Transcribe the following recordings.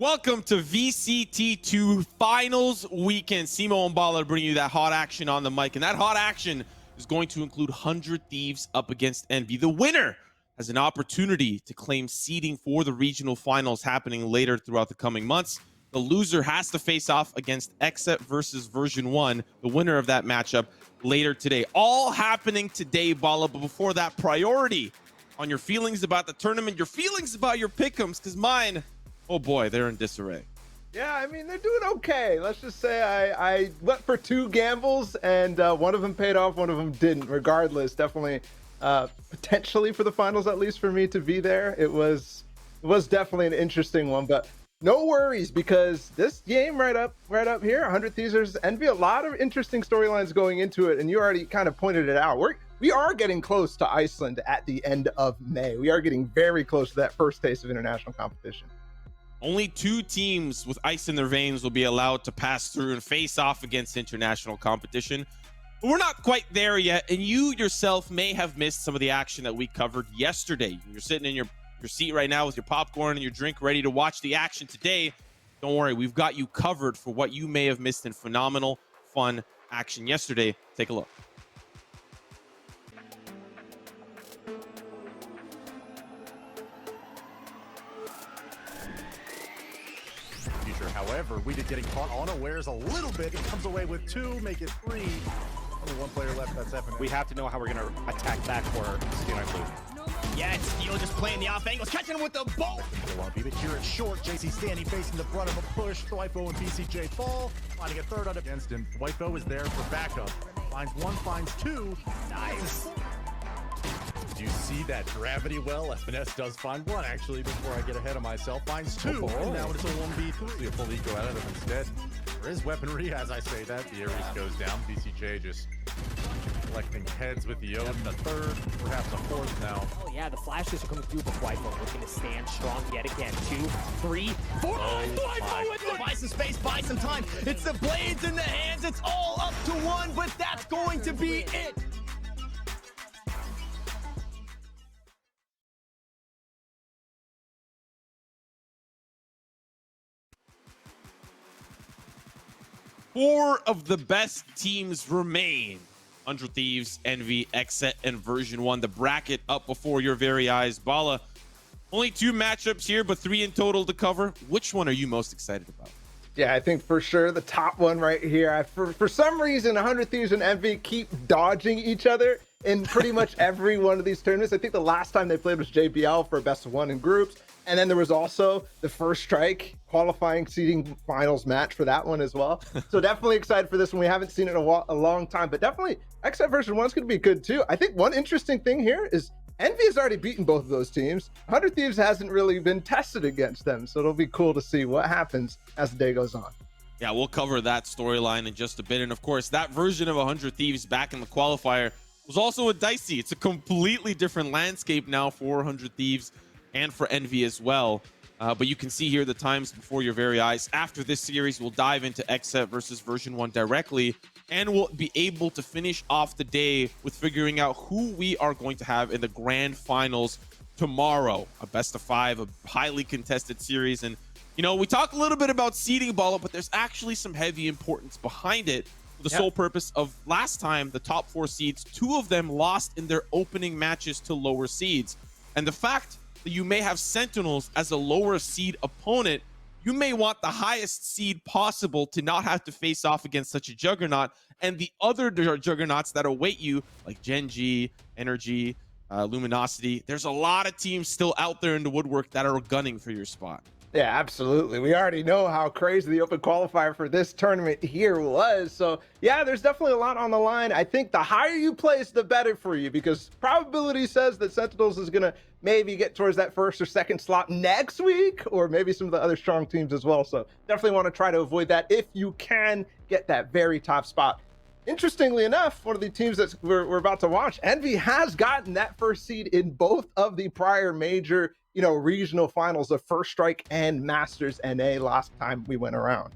Welcome to VCT 2 Finals Weekend. Simo and Bala bringing you that hot action on the mic, and that hot action is going to include 100 Thieves up against Envy. The winner has an opportunity to claim seeding for the regional finals happening later throughout the coming months. The loser has to face off against Exet versus Version 1, the winner of that matchup, later today. All happening today, Bala, but before that, priority on your feelings about the tournament, your feelings about your pick'ems, because mine, oh boy, they're in disarray. Yeah, I mean, they're doing okay. Let's just say I went for 2 gambles, and one of them paid off, one of them didn't. Regardless, definitely, potentially for the finals, at least for me to be there, it was definitely an interesting one. But no worries, because this game right up here, 100 Thieves versus Envy, a lot of interesting storylines going into it, and you already kind of pointed it out. We are getting close to Iceland at the end of May. We are getting very close to that first taste of international competition. Only 2 teams with ice in their veins will be allowed to pass through and face off against international competition. But we're not quite there yet, and you yourself may have missed some of the action that we covered yesterday. You're sitting in your seat right now with your popcorn and your drink ready to watch the action today. Don't worry, we've got you covered for what you may have missed in phenomenal, fun action yesterday. Take a look. However, we did getting caught unawares a little bit. It comes away with 2, make it 3. Only 1 player left, that's Evan. We have to know how we're going to attack back for Steel, I believe. Yeah, it's Steel just playing the off angles, catching him with the ball. But here it's short. JC standing facing the front of a push. Dwipo and BCJ fall. Finding a third on against him. Dwipo is there for backup. Finds 1, finds 2. Nice. Do you see that gravity well? FNS does find 1, actually, before I get ahead of myself. Finds 2, and now it's a 1v3. A full eco out of him instead. There is weaponry, as I say that. The Ares goes down. BCJ just collecting heads with the Odin. A third, perhaps a 4th now. Oh yeah, the flashes are coming through, but Dwipo looking to stand strong yet again. 2, 3, 4. Dwipo with it! Buy some space, buy some time. It's the blades in the hands. It's all up to 1, but that's going to be it. Four of the best teams remain. 100 Thieves, Envy, Exet, and Version 1. The bracket up before your very eyes. Bala, only 2 matchups here, but 3 in total to cover. Which one are you most excited about? Yeah, I think for sure the top one right here. For some reason, 100 Thieves and Envy keep dodging each other in pretty much every one of these tournaments. I think the last time they played was JBL for a best of 1 in groups. And then there was also the First Strike qualifying seeding finals match for that one as well. So definitely excited for this one. We haven't seen it in a long time, but definitely Exet version 1 is going to be good too. I think one interesting thing here is Envy has already beaten both of those teams. 100 Thieves hasn't really been tested against them. So it'll be cool to see what happens as the day goes on. Yeah, we'll cover that storyline in just a bit. And of course, that version of 100 Thieves back in the qualifier was also a dicey. It's a completely different landscape now for 100 Thieves and for Envy as well. But you can see here the times before your very eyes. After this series, we'll dive into Exet versus Version 1 directly, and we'll be able to finish off the day with figuring out who we are going to have in the grand finals tomorrow. A best of 5, a highly contested series. And, you know, we talk a little bit about seeding, Bala, but there's actually some heavy importance behind it. For the sole purpose of last time, the top 4 seeds, 2 of them lost in their opening matches to lower seeds. And the fact that you may have Sentinels as a lower seed opponent, you may want the highest seed possible to not have to face off against such a juggernaut, and the other juggernauts that await you, like Gen G, Energy, Luminosity. There's a lot of teams still out there in the woodwork that are gunning for your spot. Yeah, absolutely. We already know how crazy the open qualifier for this tournament here was. So yeah, there's definitely a lot on the line. I think the higher you place, the better for you, because probability says that Sentinels is going to maybe get towards that 1st or 2nd slot next week, or maybe some of the other strong teams as well. So definitely want to try to avoid that if you can get that very top spot. Interestingly enough, one of the teams that we're about to watch, Envy, has gotten that 1st seed in both of the prior major, regional finals of First Strike and Masters NA last time we went around.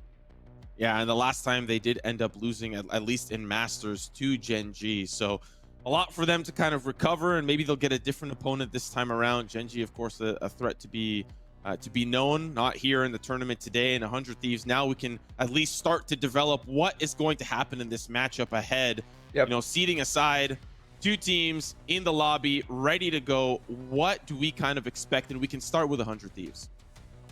Yeah, and the last time they did end up losing, at least in Masters, to Gen G. So a lot for them to kind of recover, and maybe they'll get a different opponent this time around. Gen G, of course, a threat to be to be known, not here in the tournament today in 100 Thieves. Now we can at least start to develop what is going to happen in this matchup ahead. Yep. You know, seating aside, two teams in the lobby, ready to go. What do we kind of expect? And we can start with 100 Thieves.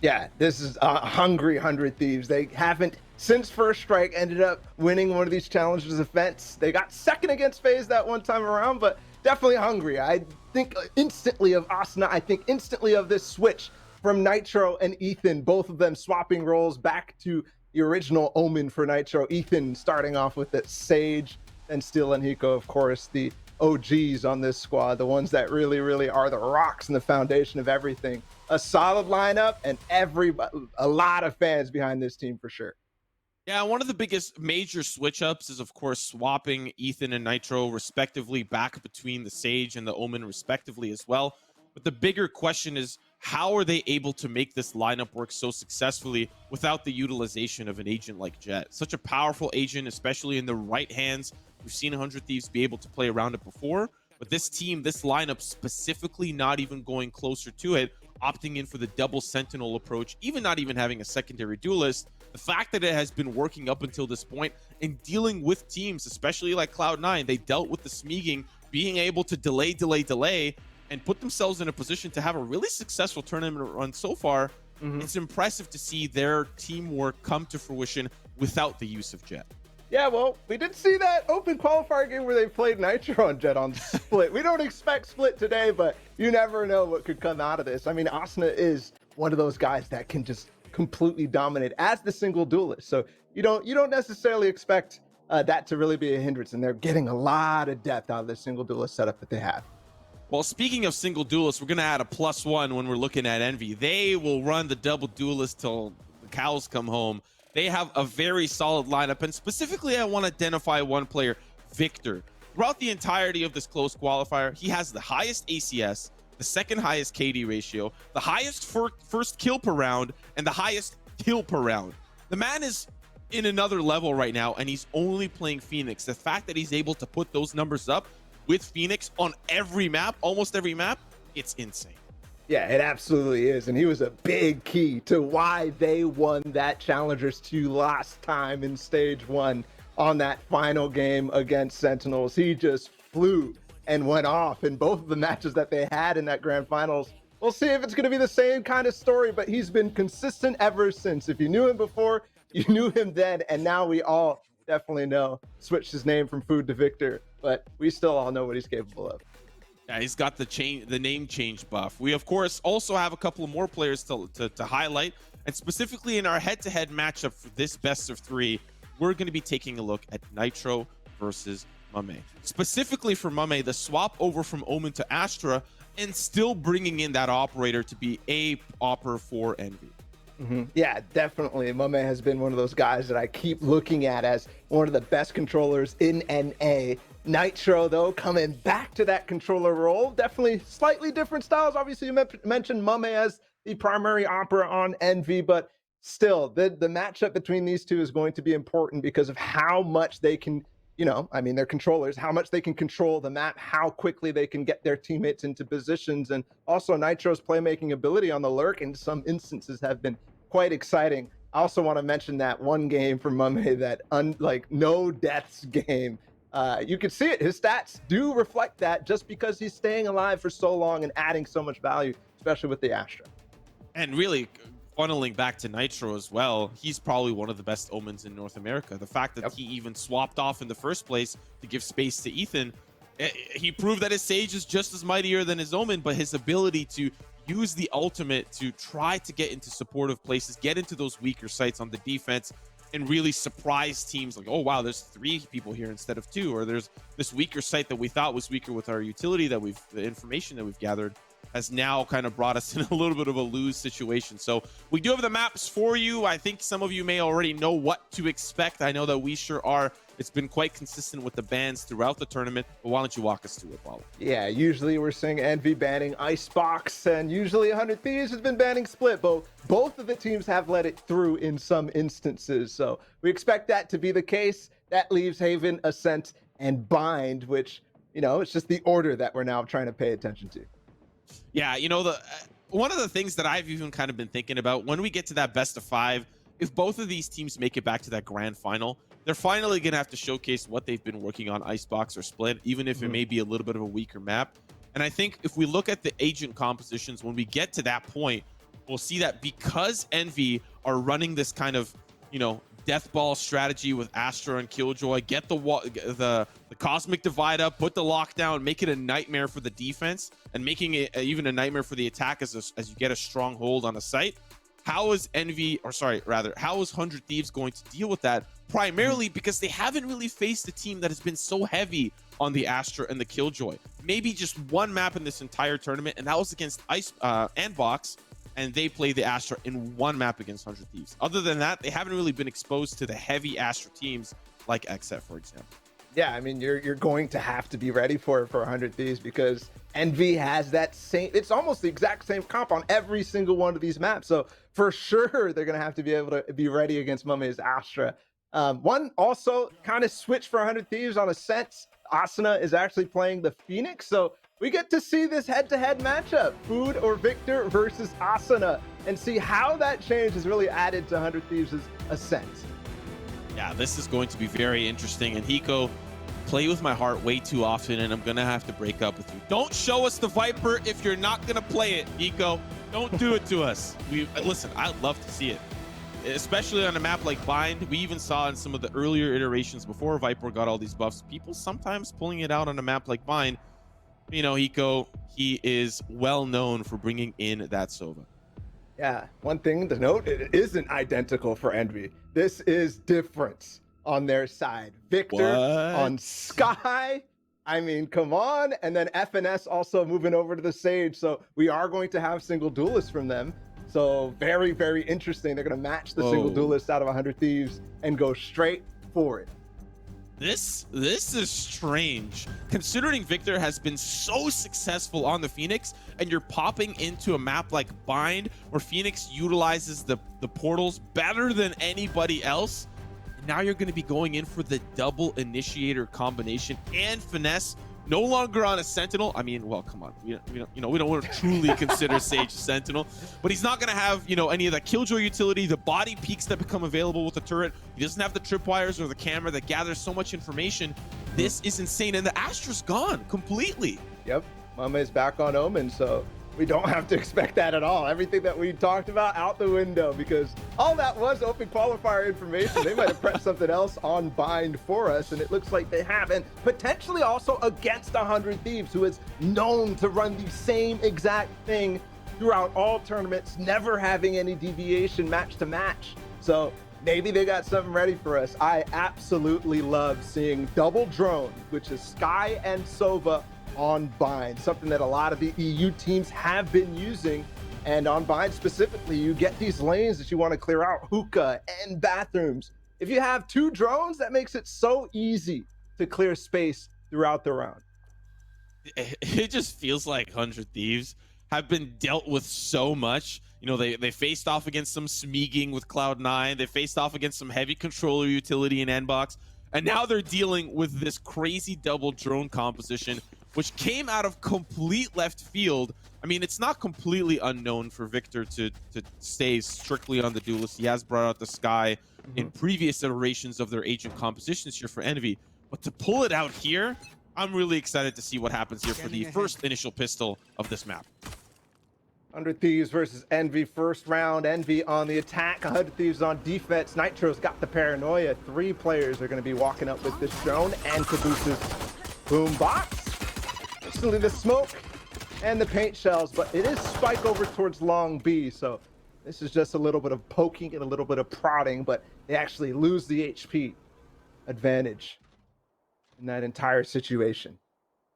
Yeah, this is a hungry 100 Thieves. They haven't, since First Strike, ended up winning one of these challenges events. They got second against FaZe that one time around, but definitely hungry. I think instantly of Asuna. I think instantly of this switch from Nitro and Ethan, both of them swapping roles back to the original Omen for Nitro. Ethan starting off with the Sage, and Steel and Hiko, of course, the OGs on this squad, the ones that really, really are the rocks and the foundation of everything. A solid lineup and a lot of fans behind this team for sure. Yeah, one of the biggest major switch ups is, of course, swapping Ethan and Nitro respectively back between the Sage and the Omen respectively as well. But the bigger question is, how are they able to make this lineup work so successfully without the utilization of an agent like Jet? Such a powerful agent, especially in the right hands. We've seen 100 Thieves be able to play around it before, but this team, this lineup specifically, not even going closer to it, opting in for the double Sentinel approach, even not even having a secondary duelist. The fact that it has been working up until this point and dealing with teams, especially like Cloud9, they dealt with the Smeaging, being able to delay, and put themselves in a position to have a really successful tournament run so far. It's impressive to see their teamwork come to fruition without the use of Jet. Yeah, well, we did see that open qualifier game where they played Nitro and Jet on Split. We don't expect Split today, but you never know what could come out of this. I mean, Asuna is one of those guys that can just completely dominate as the single duelist. So you don't necessarily expect that to really be a hindrance, and they're getting a lot of depth out of this single duelist setup that they have. Well, speaking of single duelists, we're going to add a +1 when we're looking at Envy. They will run the double duelist till the cows come home. They have a very solid lineup, and specifically I want to identify one player, Victor. Throughout the entirety of this close qualifier, he has the highest ACS, the second highest KD ratio, the highest first kill per round, and the highest kill per round. The man is in another level right now, and he's only playing Phoenix. The fact that he's able to put those numbers up with Phoenix on every map, almost every map, it's insane. Yeah, it absolutely is. And he was a big key to why they won that Challengers 2 last time in stage 1 on that final game against Sentinels. He just flew and went off in both of the matches that they had in that grand finals. We'll see if it's going to be the same kind of story, but he's been consistent ever since. If you knew him before, you knew him then, and now we all definitely know. Switched his name from Food to Victor, but we still all know what he's capable of. Yeah, he's got the name change buff. We, of course, also have a couple of more players to highlight, and specifically in our head-to-head matchup for this best of 3, we're going to be taking a look at Nitro versus Mame. Specifically for Mame, the swap over from Omen to Astra, and still bringing in that operator to be a opper for Envy. Yeah, definitely. Mame has been one of those guys that I keep looking at as one of the best controllers in NA. Nitro, though, coming back to that controller role. Definitely slightly different styles. Obviously, you mentioned Mame as the primary opera on Envy, but still, the matchup between these two is going to be important because of how much they can, I mean, they're controllers, how much they can control the map, how quickly they can get their teammates into positions, and also Nitro's playmaking ability on the lurk in some instances have been quite exciting. I also want to mention that one game from Mame, that no deaths game. You can see it. His stats do reflect that just because he's staying alive for so long and adding so much value, especially with the Astra. And really funneling back to Nitro as well, he's probably one of the best Omens in North America. The fact that he even swapped off in the first place to give space to Ethan, he proved that his Sage is just as mightier than his Omen, but his ability to use the ultimate to try to get into supportive places, get into those weaker sites on the defense, and really surprise teams like, oh wow, there's 3 people here instead of 2, or there's this weaker site that we thought was weaker with our utility that the information that we've gathered has now kind of brought us in a little bit of a lose situation. So we do have the maps for you. I think some of you may already know what to expect. I know that we sure are. It's been quite consistent with the bans throughout the tournament, but why don't you walk us through it, Paulo? Yeah, usually we're seeing Envy banning Icebox, and usually 100 Thieves has been banning Split. Both of the teams have let it through in some instances, so we expect that to be the case. That leaves Haven, Ascent, and Bind, which, it's just the order that we're now trying to pay attention to. Yeah, one of the things that I've even kind of been thinking about when we get to that best of 5, if both of these teams make it back to that grand final, they're finally going to have to showcase what they've been working on Icebox or Split, even if it may be a little bit of a weaker map. And I think if we look at the agent compositions, when we get to that point, we'll see that because Envy are running this kind of, you know, death ball strategy with Astra and Killjoy, get the cosmic divide up, put the lockdown, make it a nightmare for the defense, and making it even a nightmare for the attack as you get a stronghold on a site. How is how is 100 Thieves going to deal with that? Primarily because they haven't really faced a team that has been so heavy on the Astra and the Killjoy. Maybe just one map in this entire tournament, and that was against Andbox, and they play the Astra in one map against 100 Thieves. Other than that, they haven't really been exposed to the heavy Astra teams like XF, for example. Yeah, I mean, you're going to have to be ready for 100 Thieves because Envy has that same, it's almost the exact same comp on every single one of these maps. So for sure, they're going to have to be able to be ready against Mummy's Astra. One also kind of switch for 100 Thieves on a sense. Asuna is actually playing the Phoenix. So we get to see this head-to-head matchup, Food or Victor versus Asuna, and see how that change has really added to 100 Thieves' ascent. Yeah, this is going to be very interesting. And Hiko, play with my heart way too often, and I'm gonna have to break up with you. Don't show us the Viper if you're not gonna play it, Hiko. Don't do it to us. Listen, I'd love to see it, especially on a map like Bind. We even saw in some of the earlier iterations before Viper got all these buffs, people sometimes pulling it out on a map like Bind. You know, Hiko, he is well known for bringing in that Sova. Yeah, one thing to note, it isn't identical for Envy. This is different on their side. Victor on Sky. I mean, come on. And then FNS also moving over to the Sage. So we are going to have single duelists from them. So very, very interesting. They're going to match the single duelists out of 100 Thieves and go straight for it. This is strange, considering Victor has been so successful on the Phoenix, and you're popping into a map like Bind where Phoenix utilizes the portals better than anybody else. Now you're going to be going in for the double initiator combination and finesse. No longer on a Sentinel. I mean, well, come on. We don't want to truly consider Sage a Sentinel, but he's not going to have, any of that Killjoy utility, the body peaks that become available with the turret. He doesn't have the tripwires or the camera that gathers so much information. This is insane, and the Astra's gone completely. Yep, Mama is back on Omen, so we don't have to expect that at all. Everything that we talked about out the window, because all that was open qualifier information. They might have pressed something else on Bind for us, and it looks like they haven't. Potentially also against 100 Thieves, who is known to run the same exact thing throughout all tournaments, never having any deviation match to match. So maybe they got something ready for us. I absolutely love seeing double drone, which is Sky and Sova on Bind, something that a lot of the EU teams have been using. And on Bind specifically, you get these lanes that you want to clear out, hookah and bathrooms. If you have 2 drones, that makes it so easy to clear space throughout the round. It just feels like 100 Thieves have been dealt with so much. They faced off against some Smeaging with Cloud9. They faced off against some heavy controller utility in Nbox. And now they're dealing with this crazy double drone composition, which came out of complete left field. I mean, it's not completely unknown for Victor to stay strictly on the duelist. He has brought out the Sky in previous iterations of their agent compositions here for Envy. But to pull it out here, I'm really excited to see what happens here for the first initial pistol of this map. 100 Thieves versus Envy, first round. Envy on the attack, 100 Thieves on defense. Nitro's got the paranoia. 3 players are going to be walking up with this drone and Caboose's boombox. Instantly the smoke and the paint shells, but it is spike over towards Long B, so this is just a little bit of poking and a little bit of prodding, but they actually lose the HP advantage in that entire situation.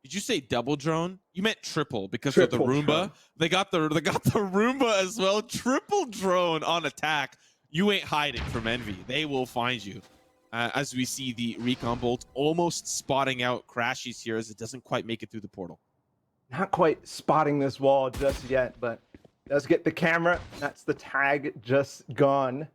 Did you say double drone? You meant triple because of the Roomba. Drone. They got the Roomba as well. Triple drone on attack. You ain't hiding from Envy. They will find you. As we see the recon bolt almost spotting out Crashies here as it doesn't quite make it through the portal. Not quite spotting this wall just yet, but does get the camera. That's the tag just gone.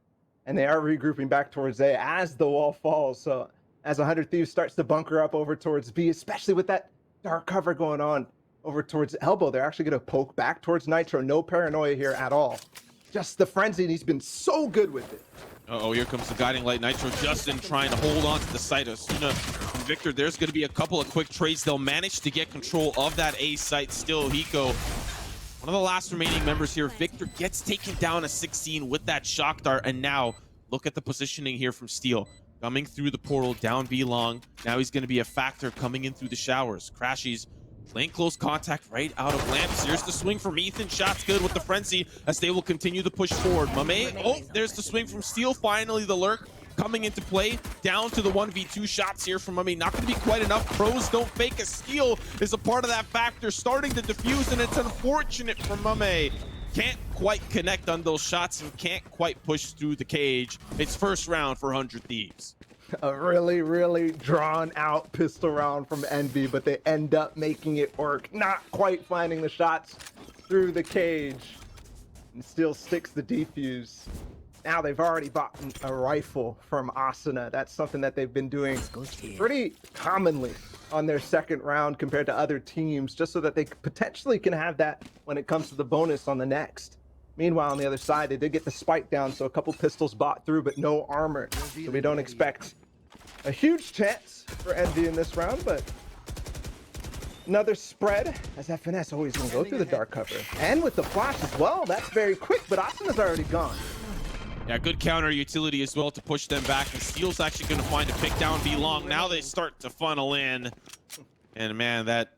And they are regrouping back towards A as the wall falls. So as 100 Thieves starts to bunker up over towards B, especially with that dark cover going on over towards elbow. They're actually going to poke back towards Nitro. No paranoia here at all. Just the frenzy, and he's been so good with it. Uh-oh, here comes the guiding light. Nitro Justin trying to hold on to the site. Asuna and Victor, there's going to be a couple of quick trades. They'll manage to get control of that A site. Still, Hiko, one of the last remaining members here. Victor gets taken down a 16 with that shock dart. And now, look at the positioning here from Steel. Coming through the portal, down B long. Now he's going to be a factor coming in through the showers. Crashies playing close contact right out of lamps. Here's the swing from Ethan. Shots good with the frenzy as they will continue to push forward. Mame, oh, there's the swing from Steel. Finally, the lurk coming into play. Down to the 1v2 shots here from Mame. Not going to be quite enough. Pros don't fake, as Steel is a part of that factor, starting to defuse, and it's unfortunate for Mame. Can't quite connect on those shots and can't quite push through the cage. It's first round for 100 Thieves. A really, really drawn out pistol round from Envy, but they end up making it work. Not quite finding the shots through the cage. And still sticks the defuse. Now they've already bought a rifle from Asuna. That's something that they've been doing pretty commonly on their second round compared to other teams, just so that they potentially can have that when it comes to the bonus on the next. Meanwhile, on the other side, they did get the spike down, so a couple pistols bought through, but no armor. So we don't expect a huge chance for Envy in this round, but another spread, as FNS always going to go through the dark cover. And with the flash as well, that's very quick, but Asuna's already gone. Yeah, good counter utility as well to push them back. And Steel's actually going to find a pick down B long. Now they start to funnel in. And man, that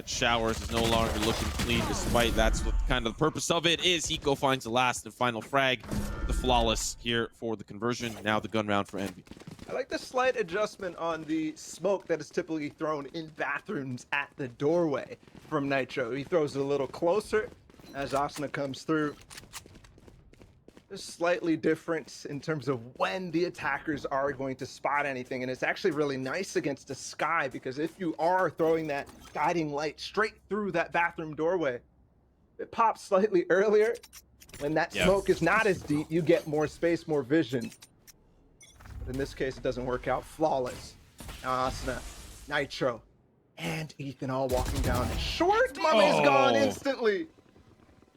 showers is no longer looking clean, despite that's what kind of the purpose of it is. Hiko finds the last and final frag. The flawless here for the conversion. Now the gun round for Envy. I like the slight adjustment on the smoke that is typically thrown in bathrooms at the doorway from Nitro. He throws it a little closer as Asuna comes through. Just slightly different in terms of when the attackers are going to spot anything, and it's actually really nice against a Sky, because if you are throwing that guiding light straight through that bathroom doorway, it pops slightly earlier. When that smoke is not as deep, you get more space, more vision. But in this case, it doesn't work out. Flawless. Now Asuna, Nitro, and Ethan all walking down. Short, Mame's gone instantly.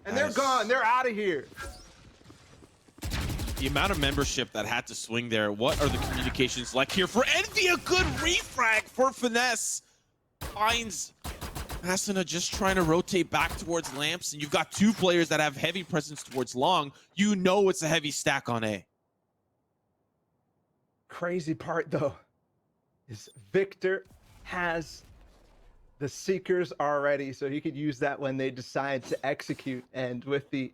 And they're gone. They're out of here. The amount of membership that had to swing there. What are the communications like here for Envy? A good refrag for Finesse. Finds Asuna just trying to rotate back towards lamps, and you've got two players that have heavy presence towards long. You know it's a heavy stack on A. Crazy part though is Victor has the Seekers already, so he could use that when they decide to execute. And with the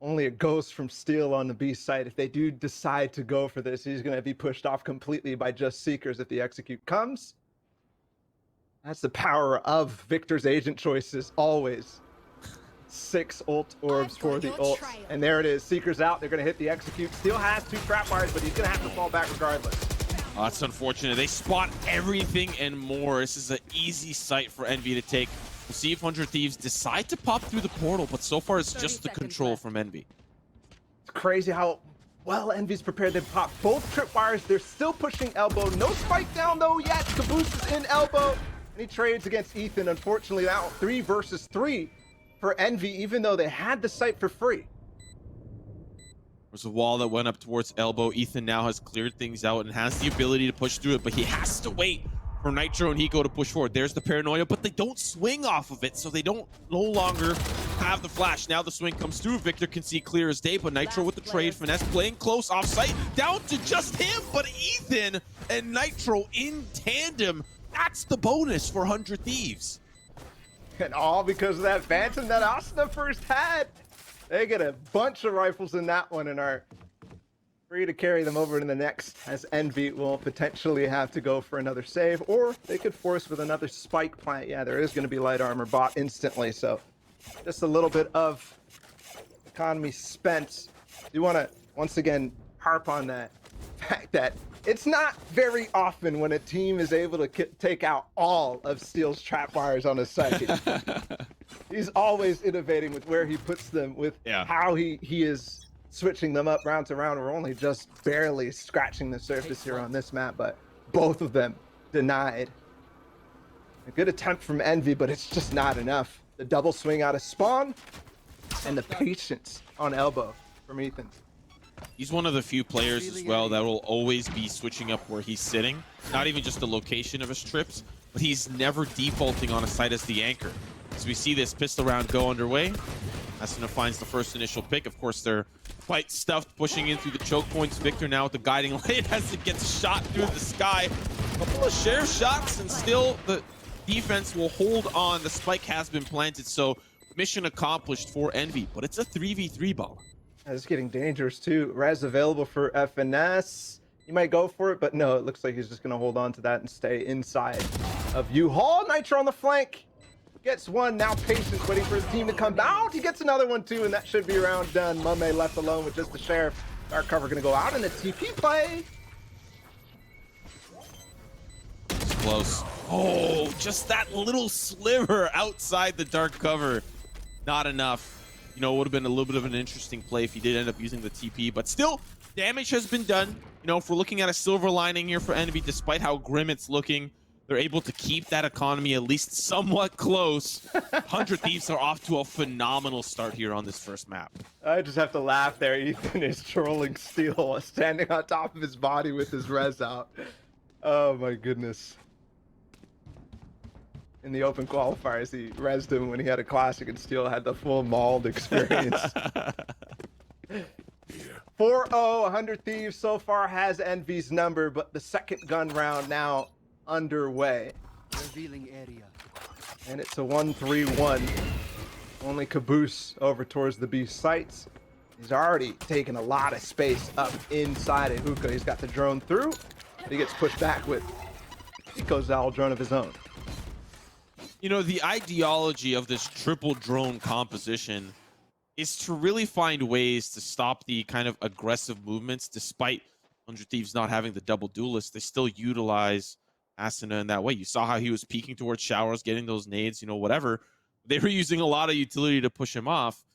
only a ghost from Steel on the B site, if they do decide to go for this, he's going to be pushed off completely by just Seekers if the execute comes. That's the power of Victor's agent choices, always. 6 ult orbs for the ult. And there it is. Seekers out. They're going to hit the execute. Steel has 2 trap wires, but he's going to have to fall back regardless. Oh, that's unfortunate. They spot everything and more. This is an easy site for Envy to take. We'll see if 100 Thieves decide to pop through the portal, but so far it's just the control from Envy. It's crazy how well Envy's prepared. They pop both tripwires. They're still pushing elbow. No spike down though yet. Caboose is in elbow. And he trades against Ethan. Unfortunately, now 3 versus 3 for Envy, even though they had the site for free. There's a wall that went up towards elbow. Ethan now has cleared things out and has the ability to push through it, but he has to wait for Nitro and Hiko to push forward. There's the paranoia, but they don't swing off of it, so they don't no longer have the flash. Now the swing comes through. Victor can see clear as day, but Nitro with the trade. Finesse playing close off site, down to just him, but Ethan and Nitro in tandem. That's the bonus for 100 Thieves. And all because of that Phantom that Asuna first had. They get a bunch of rifles in that one and are free to carry them over to the next, as Envy will potentially have to go for another save, or they could force with another spike plant. Yeah, there is going to be light armor bought instantly, so just a little bit of economy spent. You want to once again harp on that fact that it's not very often when a team is able to take out all of Steel's trap wires on a site. He's always innovating with where he puts them, with how he is switching them up round to round. We're only just barely scratching the surface here on this map, but both of them denied. A good attempt from Envy, but it's just not enough. The double swing out of spawn and the patience on elbow from Ethan. He's one of the few players as well that will always be switching up where he's sitting. Not even just the location of his trips, but he's never defaulting on a site as the anchor. As we see this pistol round go underway, Asuna finds the first initial pick. Of course, they're quite stuffed, pushing in through the choke points. Victor now with the guiding light as it gets shot through the sky. A couple of share shots, and still the defense will hold on. The spike has been planted, so mission accomplished for Envy, but it's a 3v3 ball. It's getting dangerous too. Res available for FNS. He might go for it, but no, it looks like he's just going to hold on to that and stay inside of U-Haul. Nitro on the flank. Gets one, now Patience waiting for his team to come out. He gets another one too, and that should be round done. Mame left alone with just the Sheriff. Dark cover going to go out in the TP play. It's close. Oh, just that little sliver outside the dark cover. Not enough. You know, it would have been a little bit of an interesting play if he did end up using the TP, but still, damage has been done. You know, if we're looking at a silver lining here for Envy, despite how grim it's looking, they're able to keep that economy at least somewhat close. 100 Thieves are off to a phenomenal start here on this first map. I just have to laugh there. Ethan is trolling Steel, standing on top of his body with his res out. Oh my goodness. In the open qualifiers, he rezzed him when he had a classic, and Steel had the full mauled experience. 4-0, 100 Thieves so far has Envy's number, but the second gun round now underway. Revealing area. And it's a 1-3-1. Only Caboose over towards the B sites. He's already taken a lot of space up inside of Hookah. He's got the drone through, but he gets pushed back with Pico's owl drone of his own. You know, the ideology of this triple drone composition is to really find ways to stop the kind of aggressive movements. Despite 100 Thieves not having the double duelist, they still utilize Asuna in that way. You saw how he was peeking towards showers, getting those nades, you know, whatever. They were using a lot of utility to push him off,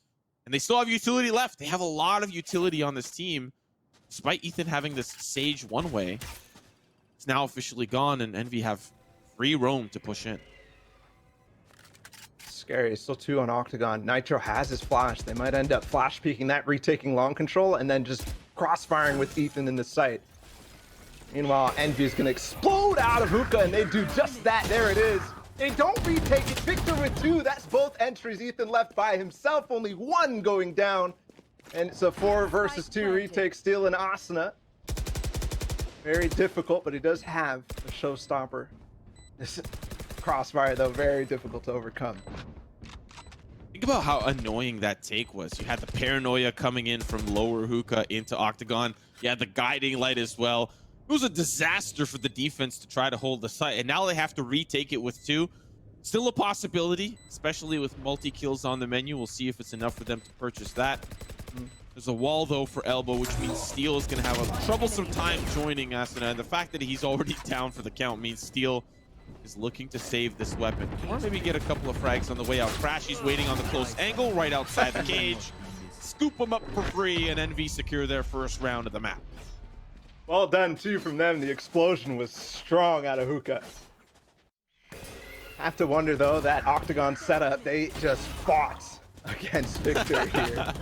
and they still have utility left. They have a lot of utility on this team, despite Ethan having this Sage one way. It's now officially gone, and Envy have free roam to push in. Scary. Still 2 on Octagon. Nitro has his flash. They might end up flash peeking that, retaking long control, and then just crossfiring with Ethan in the site. Meanwhile, Envy is going to explode out of Hookah, and they do just that. There it is. They don't retake it. Victor with 2. That's both entries. Ethan left by himself. Only 1 going down. And it's a 4 versus 2 retake. Steel and Asuna. Very difficult, but he does have a showstopper. This crossfire, though, very difficult to overcome. Think about how annoying that take was. You had the paranoia coming in from lower Hookah into Octagon. You had the guiding light as well. It was a disaster for the defense to try to hold the site, and now they have to retake it with 2. Still a possibility, especially with multi-kills on the menu. We'll see if it's enough for them to purchase that. There's a wall, though, for Elbow, which means Steel is going to have a troublesome time joining Asuna, and the fact that he's already down for the count means Steel is looking to save this weapon, or maybe get a couple of frags on the way out. Crashy's waiting on the close angle right outside the cage. Scoop them up for free, and Envy secure their first round of the map. Well done, too, from them. The explosion was strong out of Hookah. Have to wonder, though, that Octagon setup, they just fought against Victor here.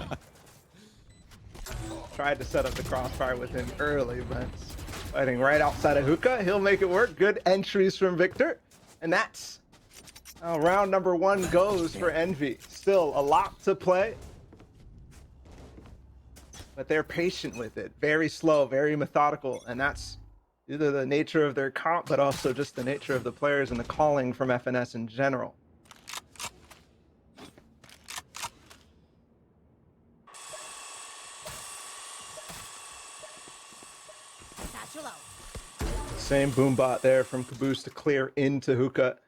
Tried to set up the crossfire with him early, but fighting right outside of Hookah. He'll make it work. Good entries from Victor. And that's how round number 1 goes for Envy. Still a lot to play, but they're patient with it. Very slow, very methodical, and that's either the nature of their comp, but also just the nature of the players and the calling from FNS in general. Same boombot there from Caboose to clear into Hookah.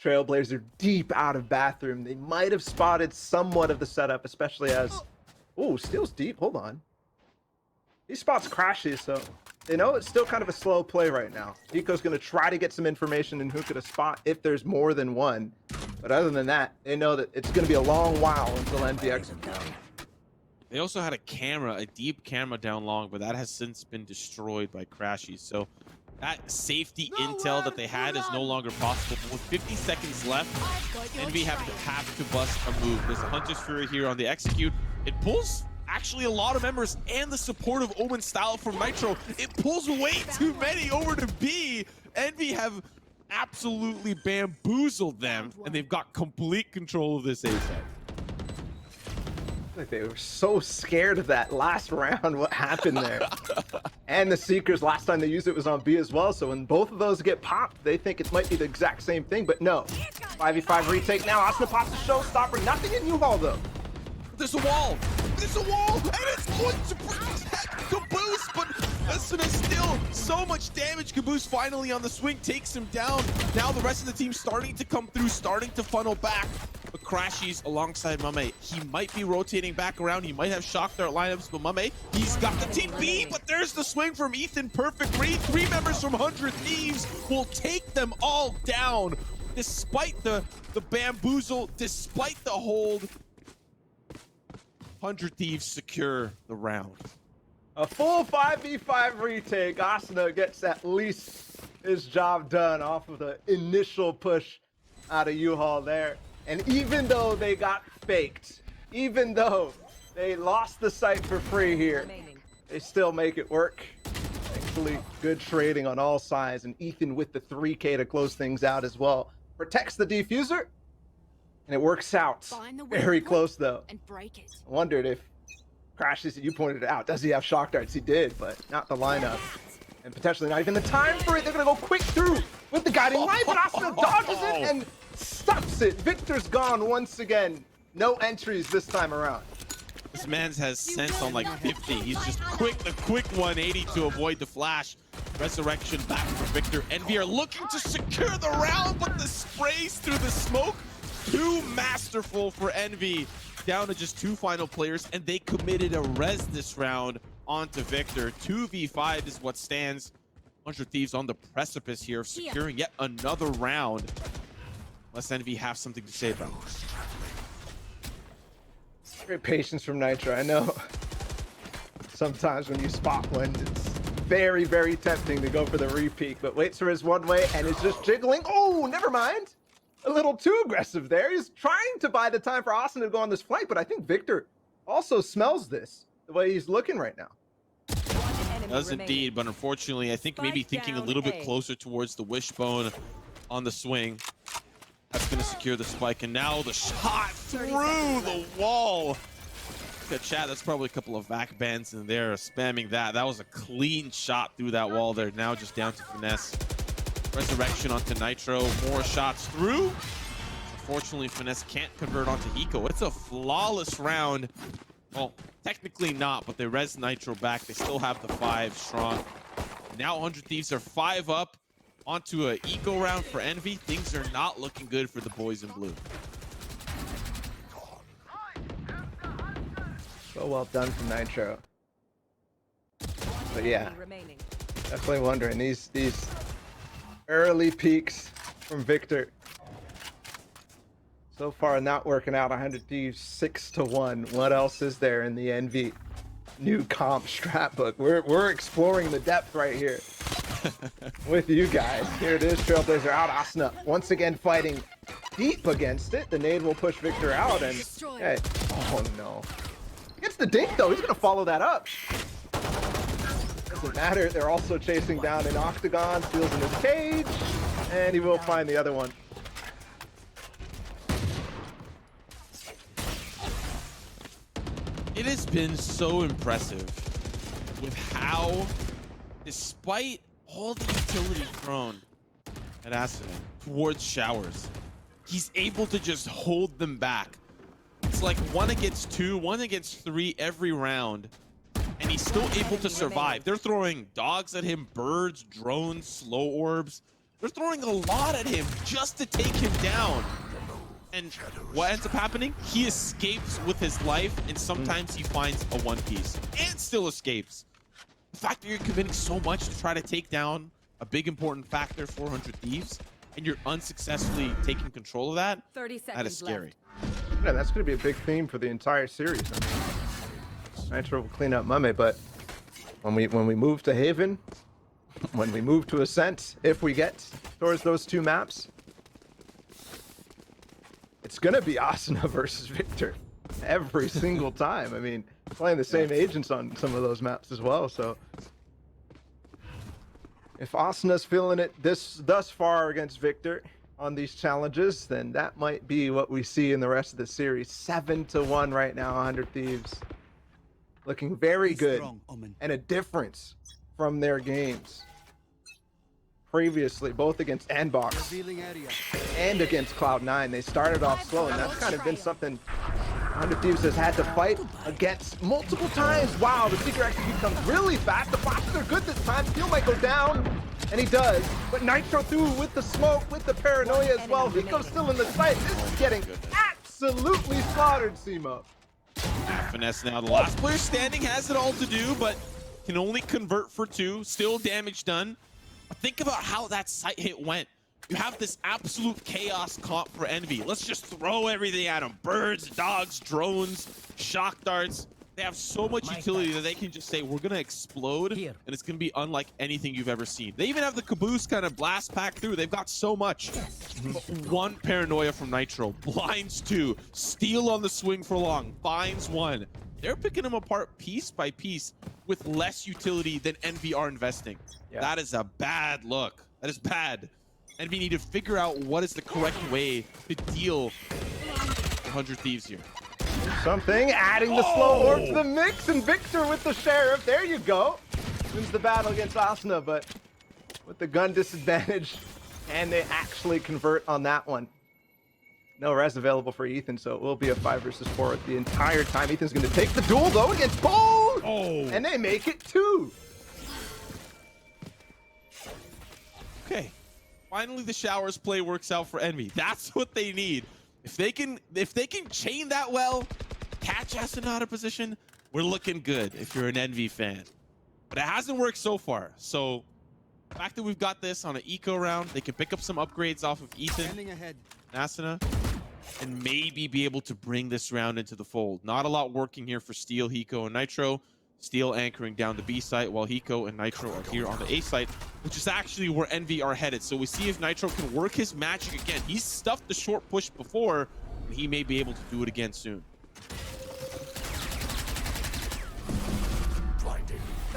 Trailblazer deep out of bathroom. They might have spotted somewhat of the setup, especially as... Oh, Steel's deep. Hold on. He spots Crashy, so they know it's still kind of a slow play right now. Nico's going to try to get some information in Hookah to spot if there's more than one. But other than that, they know that it's going to be a long while until Envy executes. They also had a camera, a deep camera down long, but that has since been destroyed by Crashy. So That safety intel that they had is no longer possible. But with 50 seconds left, Envy have to bust a move. There's a Hunter's Fury here on the execute. It pulls actually a lot of members and the support of Omen style from Nitro. It pulls way too many over to B. Envy have absolutely bamboozled them, and they've got complete control of this A side. Like they were so scared of that last round, what happened there. And the Seekers, last time they used it was on B as well, so when both of those get popped, they think it might be the exact same thing, but no. 5v5 retake now, Asuna pops a showstopper, nothing in U-Haul though. There's a wall, and it's going to protect Caboose, but Asuna still so much damage. Caboose finally on the swing takes him down. Now the rest of the team starting to come through, starting to funnel back. But Crashies alongside Mame, he might be rotating back around. He might have shock dart lineups, but Mame, he's got the team B, but there's the swing from Ethan. Perfect read. 3 members from 100 Thieves will take them all down. Despite the bamboozle, despite the hold, 100 Thieves secure the round. A full 5v5 retake. Asuna gets at least his job done off of the initial push out of U-Haul there. And even though they got faked, even though they lost the site for free here, they still make it work. Actually, good trading on all sides. And Ethan with the 3K to close things out as well. Protects the defuser, and it works out. Very close though. And break it. I wondered if Crashes, you pointed it out, does he have shock darts? He did, but not the lineup. And potentially not even the time for it. They're gonna go quick through with the guiding light, but Asuna dodges it and stops it. Victor's gone once again. No entries this time around. This man has sense on like 50. He's just the quick 180 to avoid the flash. Resurrection back for Victor. Envy are looking to secure the round, but the sprays through the smoke, too masterful for Envy. Down to just 2 final players, and they committed a res this round onto Victor. 2v5 is what stands. 100 Thieves on the precipice here of securing yet another round. Unless Envy have something to say about it. Great patience from Nitro. I know sometimes when you spot one, it's very, very tempting to go for the repeat, but waits for his one way and is just jiggling. Oh, never mind. A little too aggressive there. He's trying to buy the time for Asuna to go on this flank, but I think Victor also smells this, the way he's looking right now. Does indeed, but unfortunately, I think maybe thinking a little bit closer towards the wishbone on the swing. That's going to secure the spike, and now the shot through the wall. Look at chat, that's probably a couple of vac bands in there spamming that. That was a clean shot through that wall there. Now just down to Finesse. Resurrection onto Nitro, more shots through. Unfortunately, Finesse can't convert onto Eco. It's a flawless round. Well, technically not, but they res Nitro back. They still have the 5 strong. Now 100 Thieves are 5 up onto an Eco round for Envy. Things are not looking good for the boys in blue. So well done from Nitro. But yeah, definitely wondering these early peaks from Victor. So far not working out. 100 Thieves 6-1. What else is there in the Envy new comp strat book? We're exploring the depth right here with you guys. Here it is, Trailblazer out. Asuna once again fighting deep against it. The nade will push Victor out, and hey, oh no. He gets the dink though. He's gonna follow that up. Doesn't matter. They're also chasing down an Octagon, steals in his cage, and he will find the other one. It has been so impressive with how, despite all the utility thrown at Asuna towards Showers, he's able to just hold them back. It's like 1 against 2, 1 against 3 every round, and he's still able to survive. They're throwing dogs at him, birds, drones, slow orbs. They're throwing a lot at him just to take him down. And what ends up happening? He escapes with his life, and sometimes he finds a one piece and still escapes. The fact that you're committing so much to try to take down a big important factor, 400 Thieves, and you're unsuccessfully taking control of that, 30 seconds that is scary. Yeah, that's going to be a big theme for the entire series. I mean, Nitro will clean up Mame, but when we move to Haven, when we move to Ascent, if we get towards those two maps, it's gonna be Asuna versus Victor every single time. I mean, playing the same agents on some of those maps as well. So if Asuna's feeling it thus far against Victor on these challenges, then that might be what we see in the rest of the series. 7-1 right now, 100 Thieves. Looking very good, and a difference from their games previously, both against Nbox and against Cloud9. They started off slow, and that's kind of been something 100 Thieves has had to fight against multiple times. Wow, the secret execute comes really fast. The flashes are good this time. Steel might go down, and he does. But Nitro through with the smoke, with the paranoia as well. Hiko's still in the sight. This is getting absolutely slaughtered, Simo. Finesse now, the last player standing, has it all to do, but can only convert for 2. Still damage done. But think about how that sight hit went. You have this absolute chaos comp for Envy. Let's just throw everything at them. Birds, dogs, drones, shock darts. They have so much utility that they can just say, we're gonna explode, and it's gonna be unlike anything you've ever seen. They even have the caboose kind of blast pack through. They've got so much. But 1 paranoia from Nitro, blinds 2, steal on the swing for long, finds 1. They're picking them apart piece by piece with less utility than Envy are investing. Yeah. That is a bad look. That is bad. Envy need to figure out what is the correct way to deal with 100 Thieves here. Something, adding the slow orb to the mix, and Victor with the Sheriff. There you go. Wins the battle against Asuna, but with the gun disadvantage, and they actually convert on that one. No res available for Ethan, so it will be a 5 versus 4 the entire time. Ethan's going to take the duel, though, against both! And they make it 2. Okay. Finally, the showers play works out for Envy. That's what they need. If they can chain that well, catch Asuna out of position, we're looking good if you're an Envy fan. But it hasn't worked so far. So the fact that we've got this on an eco round, they can pick up some upgrades off of Ethan and Asuna, and maybe be able to bring this round into the fold. Not a lot working here for Steel, Hiko, and Nitro. Steel anchoring down the B site, while Hiko and Nitro are here on the A site, which is actually where Envy are headed. So we see if Nitro can work his magic again. He's stuffed the short push before, and he may be able to do it again soon.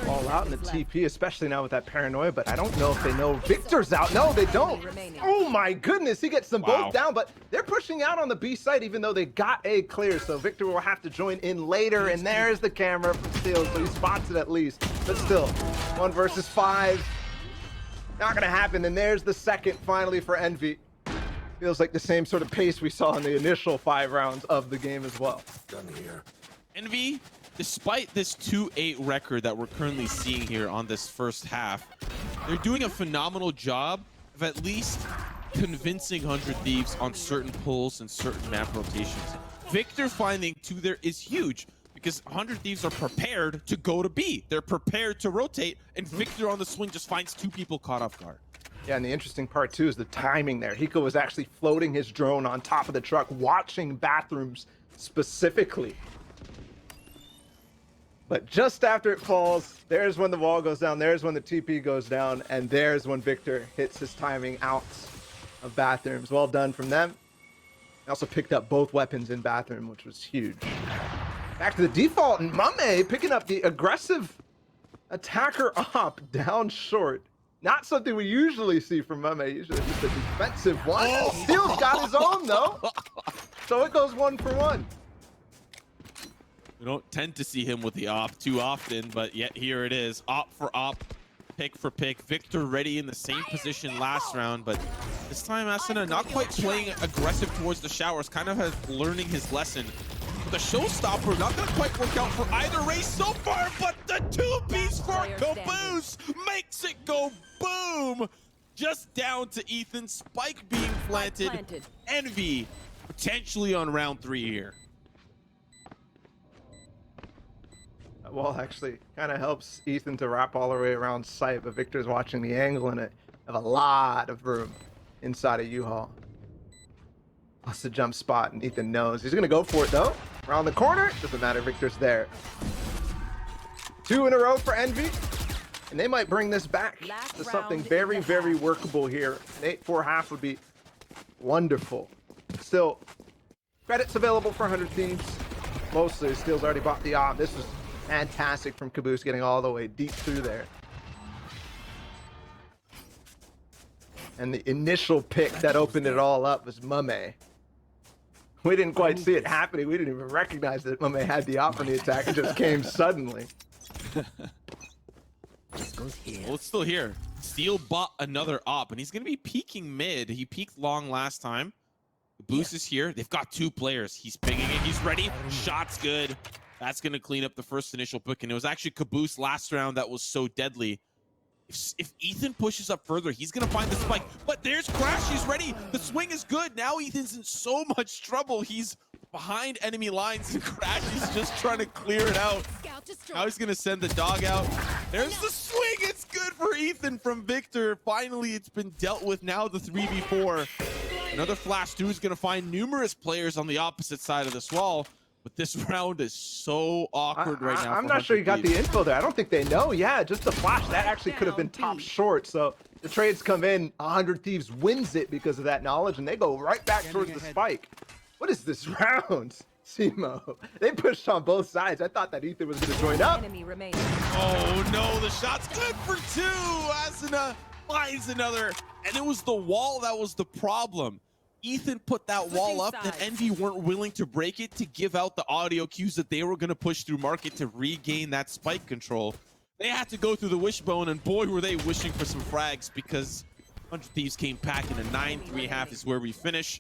All out in the TP, especially now with that paranoia, but I don't know if they know Victor's out. No, they don't. Oh my goodness, he gets them both down, but they're pushing out on the B site even though they got A clear, so Victor will have to join in later, and there's the camera from Steel, so he spots it at least. But still, 1 versus 5. Not gonna happen, and there's the second finally for Envy. Feels like the same sort of pace we saw in the initial 5 rounds of the game as well. Done here. Envy, despite this 2-8 record that we're currently seeing here on this first half, they're doing a phenomenal job of at least convincing 100 Thieves on certain pulls and certain map rotations. Victor finding 2 there is huge because 100 Thieves are prepared to go to B. They're prepared to rotate, and Victor on the swing just finds 2 people caught off guard. Yeah, and the interesting part too is the timing there. Hiko was actually floating his drone on top of the truck, watching bathrooms specifically. But just after it falls, there's when the wall goes down, there's when the TP goes down, and there's when Victor hits his timing out of bathrooms. Well done from them. They also picked up both weapons in bathroom, which was huge. Back to the default, and Mame picking up the aggressive attacker op down short. Not something we usually see from Mame, usually just a defensive one. Steel's got his own though. So it goes 1 for 1. We don't tend to see him with the op too often, but yet here it is. Op for op, pick for pick. Victor ready in the same position last round, but this time Asuna not quite playing aggressive towards the showers, kind of has learning his lesson. But the showstopper not gonna quite work out for either race so far, but the 2-piece for Caboose makes it go boom! Just down to Ethan, Spike being planted. Envy potentially on round 3 here. Well, actually, kind of helps Ethan to wrap all the way around sight, but Victor's watching the angle in it. Have a lot of room inside of U-Haul. Lost the jump spot, and Ethan knows. He's going to go for it, though. Around the corner. Doesn't matter. Victor's there. 2 in a row for Envy. And they might bring this back to something very, very workable here. An 8-4 half would be wonderful. Still, credits available for 100 Thieves. Mostly, Steel's already bought the op. This was fantastic from Caboose, getting all the way deep through there. And the initial pick that opened it all up was Mame. We didn't quite see it happening. We didn't even recognize that Mame had the op on the attack. It just came suddenly. Well, it's still here. Steel bought another op, and he's going to be peeking mid. He peeked long last time. The boost is here. They've got 2 players. He's pinging it. He's ready. Shot's good. That's going to clean up the first initial pick, and it was actually Caboose last round that was so deadly. If Ethan pushes up further, he's going to find the spike. But there's Crash. He's ready. The swing is good. Now Ethan's in so much trouble. He's behind enemy lines, and Crash is just trying to clear it out. Now he's going to send the dog out. There's the swing. It's good for Ethan from Victor. Finally, it's been dealt with. Now the 3v4. Another flash through is going to find numerous players on the opposite side of this wall. But this round is so awkward right now. I'm not sure you got the info there. I don't think they know. Yeah, just the flash. That actually could have been top short. So the trades come in. 100 Thieves wins it because of that knowledge, and they go right back towards the spike. What is this round, Simo? They pushed on both sides. I thought that Ethan was going to join up. Oh, no. The shot's good for 2. Asuna finds another. And it was the wall that was the problem. Ethan put that wall up, and Envy weren't willing to break it to give out the audio cues that they were going to push through market to regain that spike control. They had to go through the wishbone, and boy, were they wishing for some frags, because 100 Thieves came packing. A 9-3 half is where we finish.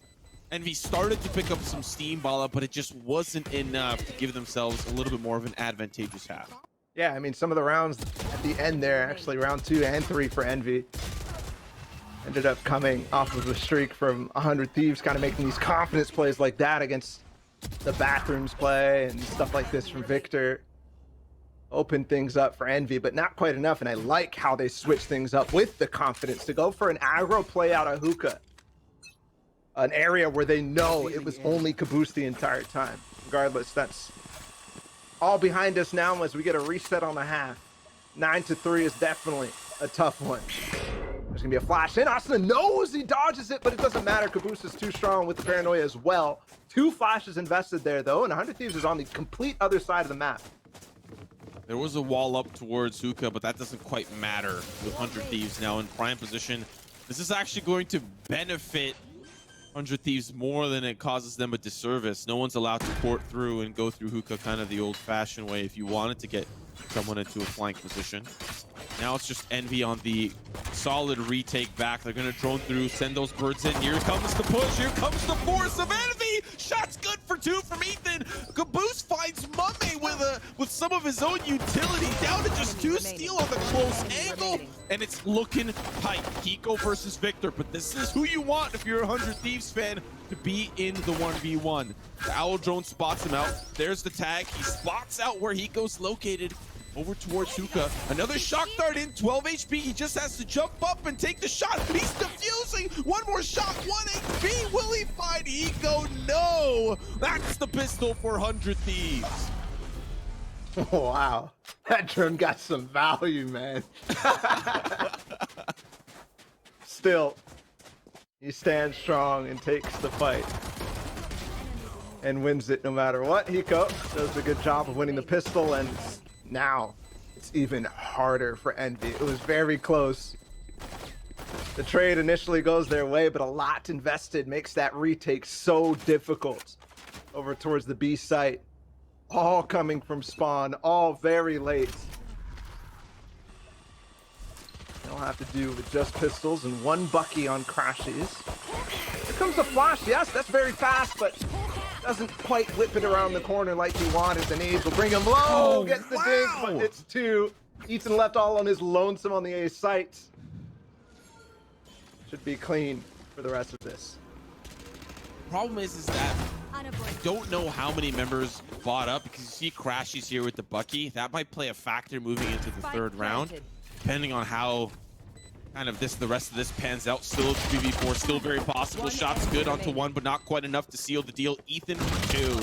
Envy started to pick up some steam, Bala, but it just wasn't enough to give themselves a little bit more of an advantageous half. Yeah, I mean, some of the rounds at the end there, actually round 2 and 3 for Envy, ended up coming off of the streak from 100 Thieves, kind of making these confidence plays like that against the bathrooms play and stuff like this from Victor. Opened things up for Envy, but not quite enough. And I like how they switch things up with the confidence to go for an aggro play out of hookah. An area where they know it was only Caboose the entire time. Regardless, that's all behind us now as we get a reset on the half. 9-3 is definitely a tough one. There's gonna be a flash in. Asuna knows he dodges it, but it doesn't matter. Caboose is too strong with the paranoia as well. 2 flashes invested there though, and 100 Thieves is on the complete other side of the map. There was a wall up towards hookah, but that doesn't quite matter with 100 Thieves now in prime position. This is actually going to benefit 100 Thieves more than it causes them a disservice. No one's allowed to port through and go through hookah kind of the old-fashioned way if you wanted to get someone into a flank position. Now it's just Envy on the solid retake back. They're going to drone through, send those birds in. Here comes the push. Here comes the force of Envy. Shot's good for 2 from Ethan. Caboose finds Mame with some of his own utility. Down to just 2 steal on the close angle. And it's looking tight. Kiko versus Victor. But this is who you want if you're a 100 Thieves fan to be in the 1v1. The Owl drone spots him out. There's the tag. He spots out where Hiko's located. Over towards Hookah. Another shock dart in, 12 HP. He just has to jump up and take the shot. He's defusing. One more shot, 1 HP. Will he find Hiko? No. That's the pistol for 100 Thieves. Oh, wow. That drone got some value, man. Still, he stands strong and takes the fight. And wins it no matter what. Hiko does a good job of winning the pistol, and now it's even harder for Envy. It was very close. The trade initially goes their way, but a lot invested makes that retake so difficult. Over towards the B site. All coming from spawn, all very late. They'll have to do with just pistols and 1 Bucky on crashes. Here comes the flash. Yes, that's very fast, but doesn't quite whip it around the corner like he wanted. The nades will bring him low. Gets the dig, but it's 2. Ethan left all on his lonesome on the A site. Should be clean for the rest of this. Problem is that I don't know how many members bought up, because you see Crashies here with the Bucky. That might play a factor moving into the 3rd round, depending on how kind of the rest of this pans out. Still 3v4, still very possible. Shots good onto 1, but not quite enough to seal the deal. Ethan 2.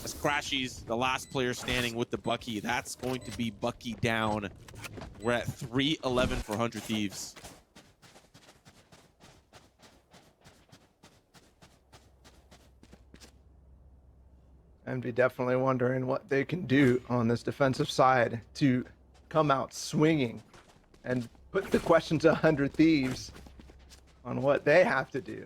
As Crashies, the last player standing with the Bucky. That's going to be Bucky down. We're at 3-11 for 100 Thieves. Envy definitely wondering what they can do on this defensive side to come out swinging and put the question to 100 Thieves on what they have to do.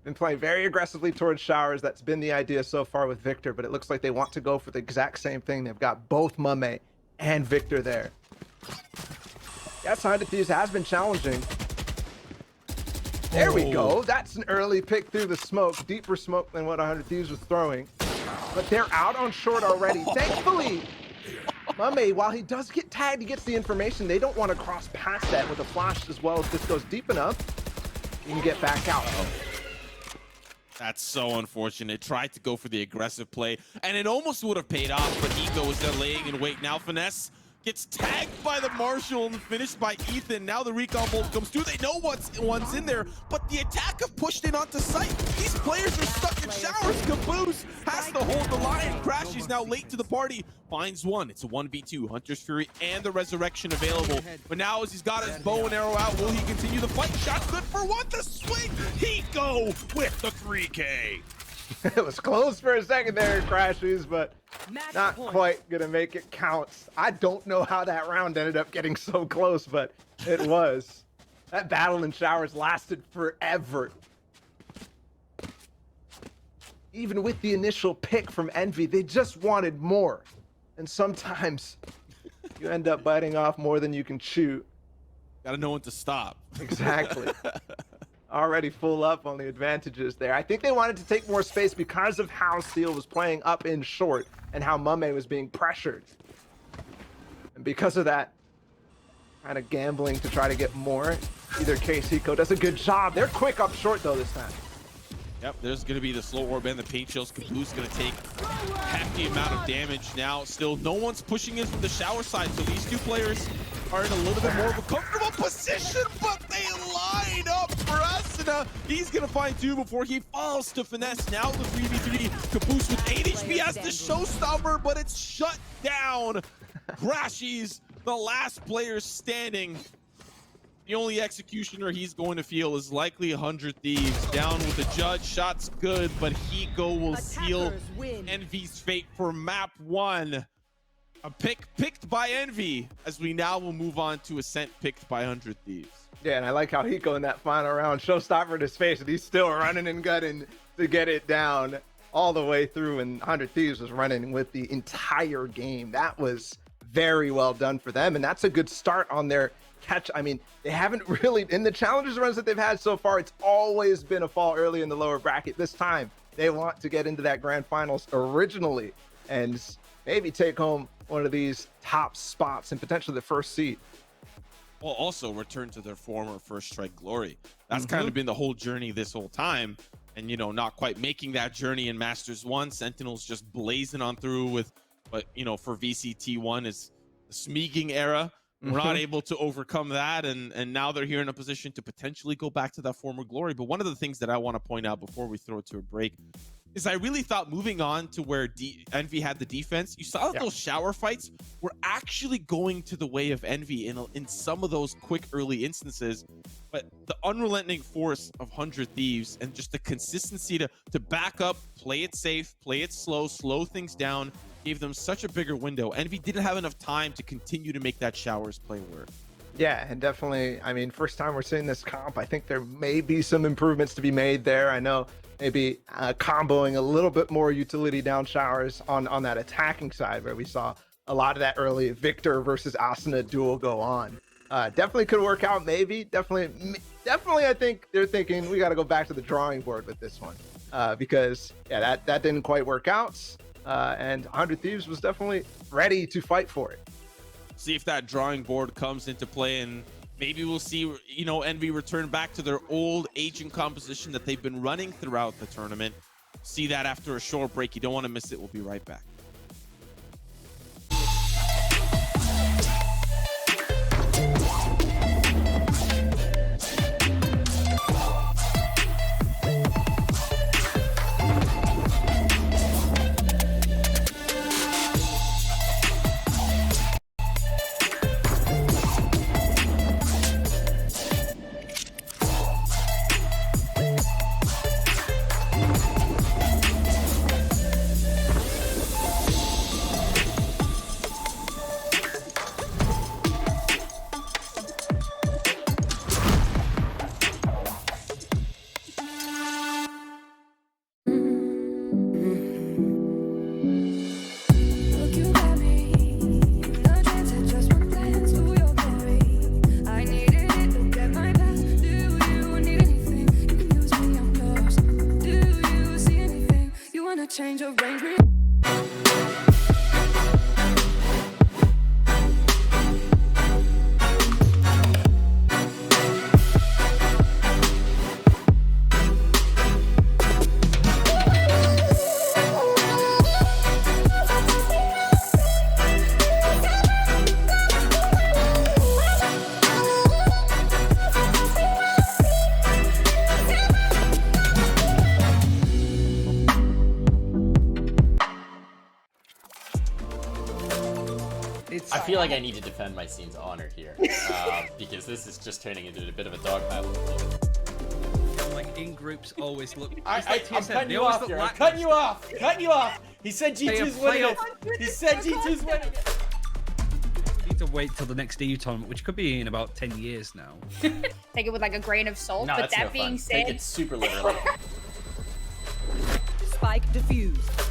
Been playing very aggressively towards Showers. That's been the idea so far with Victor, but it looks like they want to go for the exact same thing. They've got both Mame and Victor there. Yes, 100 Thieves has been challenging. There we go. That's an early pick through the smoke. Deeper smoke than what 100 Thieves was throwing. But they're out on short already. Thankfully, Mame, while he does get tagged, he gets the information. They don't want to cross past that with a flash as well. If this goes deep enough, you can get back out. That's so unfortunate. Tried to go for the aggressive play, and it almost would have paid off, but Eco was there laying in wait. Now Finesse gets tagged by the Marshall and finished by Ethan. Now the recon bolt comes through. They know one's in there, but the attack have pushed in onto site. These players are stuck in Showers. Caboose has to hold the line. Crashies now late to the party. Finds one. It's a 1v2. Hunter's Fury and the Resurrection available. But now as he's got his bow and arrow out, will he continue the fight? Shot good for one. The swing. He go with the 3K. It was close for a second there, Crashies, but not quite gonna make it count. I don't know how that round ended up getting so close, but it was. That battle in Showers lasted forever. Even with the initial pick from Envy, they just wanted more. And sometimes you end up biting off more than you can chew. Gotta know when to stop. Exactly. Already full up on the advantages there. I think they wanted to take more space because of how Steel was playing up in short and how Mame was being pressured. And because of that, kind of gambling to try to get more. Either case, Hiko does a good job. They're quick up short though this time. Yep, there's going to be the slow orb and the paint chills. Caboose going to take a hefty amount of damage now. Still, no one's pushing in from the Shower side, so these two players are in a little bit more of a comfortable position, but they line up for Asuna. He's going to find two before he falls to Finesse. Now the 3v3. Caboose with 8 HP has the showstopper, but it's shut down. Crashies, the last player standing. The only executioner he's going to feel is likely 100 Thieves. Down with the judge, shots good, but Hiko will seal Envy's fate for map 1. A pick picked by Envy, as we now will move on to Ascent picked by 100 Thieves. Yeah, and I like how Hiko in that final round showstopper in his face, and he's still running and gutting to get it down all the way through, and 100 Thieves was running with the entire game. That was very well done for them, and that's a good start on their catch. I mean, they haven't really, in the challengers runs that they've had so far, it's always been a fall early in the lower bracket. This time, they want to get into that grand finals originally and maybe take home one of these top spots and potentially the first seed. Well, also return to their former first strike glory. That's kind of been the whole journey this whole time. And, you know, not quite making that journey in Masters 1. Sentinels just blazing on through with, but, you know, for VCT 1 is the Smeaging era. We're not able to overcome that, and now they're here in a position to potentially go back to that former glory. But one of the things that I want to point out before we throw it to a break is I really thought moving on to where Envy had the defense, you saw that those Shower fights were actually going to the way of Envy in some of those quick early instances. But the unrelenting force of 100 Thieves and just the consistency to back up, play it safe, play it slow things down, gave them such a bigger window. Envy didn't have enough time to continue to make that Showers play work. Yeah, and definitely, I mean, first time we're seeing this comp, I think there may be some improvements to be made there. I know maybe comboing a little bit more utility down Showers on that attacking side, where we saw a lot of that early Victor versus Asuna duel go on. Definitely could work out, maybe. Definitely, I think they're thinking we got to go back to the drawing board with this one, because yeah, that didn't quite work out. And 100 Thieves was definitely ready to fight for it. See if that drawing board comes into play, and maybe we'll see, you know, Envy return back to their old aging composition that they've been running throughout the tournament. See that after a short break. You don't want to miss it. We'll be right back. rearrange me. I feel like I need to defend my scene's honor here, because this is just turning into a bit of a dog battle. Like in groups always look. I'm cutting you off here. I'm cutting you off. Cutting you off. He said G2's winning it. He said G2's winning it. We need to wait till the next EU tournament, which could be in about 10 years now. Take it with like a grain of salt. No, but that's that no being fun. said, Take it super literally. Spike defused.